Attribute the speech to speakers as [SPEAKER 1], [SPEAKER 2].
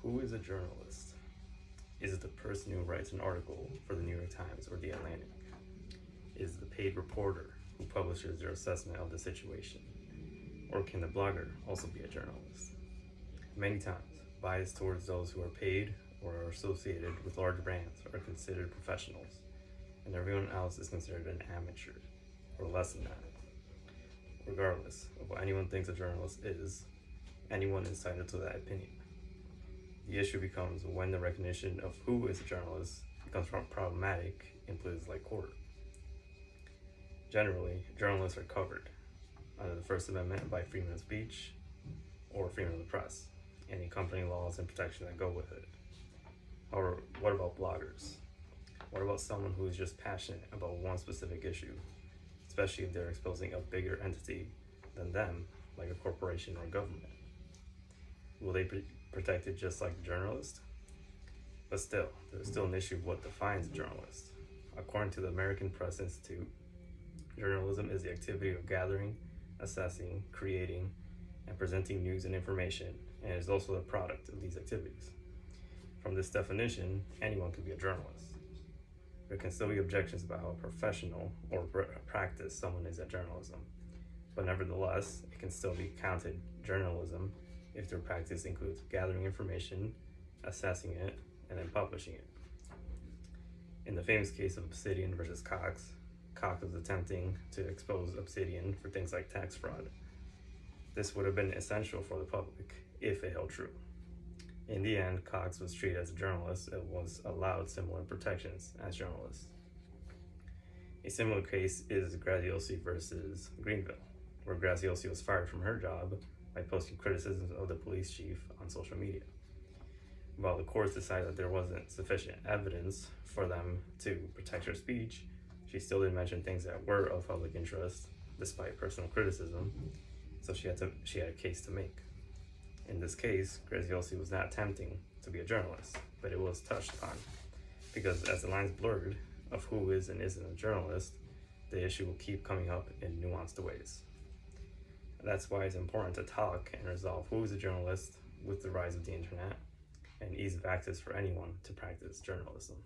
[SPEAKER 1] Who is a journalist? Is it the person who writes an article for the New York Times or the Atlantic? Is it the paid reporter who publishes their assessment of the situation? Or can the blogger also be a journalist? Many times, bias towards those who are paid or are associated with large brands are considered professionals, and everyone else is considered an amateur, or less than that. Regardless of what anyone thinks a journalist is, anyone is entitled to that opinion. The issue becomes when the recognition of who is a journalist becomes problematic in places like court. Generally, journalists are covered under the First Amendment by freedom of speech or freedom of the press, and the accompanying laws and protections that go with it. However, what about bloggers? What about someone who is just passionate about one specific issue, especially if they're exposing a bigger entity than them, like a corporation or government? Will they be protected just like a journalist? But still, there's still an issue of what defines a journalist. According to the American Press Institute, journalism is the activity of gathering, assessing, creating, and presenting news and information, and is also the product of these activities. From this definition, anyone can be a journalist. There can still be objections about how professional or practice someone is at journalism, but nevertheless, it can still be counted journalism if their practice includes gathering information, assessing it, and then publishing it. In the famous case of Obsidian versus Cox, Cox was attempting to expose Obsidian for things like tax fraud. This would have been essential for the public if it held true. In the end, Cox was treated as a journalist and was allowed similar protections as journalists. A similar case is Graziosi versus Greenville, where Graziosi was fired from her job by posting criticisms of the police chief on social media. While the courts decided that there wasn't sufficient evidence for them to protect her speech, she still did mention things that were of public interest, despite personal criticism, so she had a case to make. In this case, Graziosi was not attempting to be a journalist, but it was touched upon, because as the lines blurred of who is and isn't a journalist, the issue will keep coming up in nuanced ways. That's why it's important to talk and resolve who is a journalist with the rise of the internet and ease of access for anyone to practice journalism.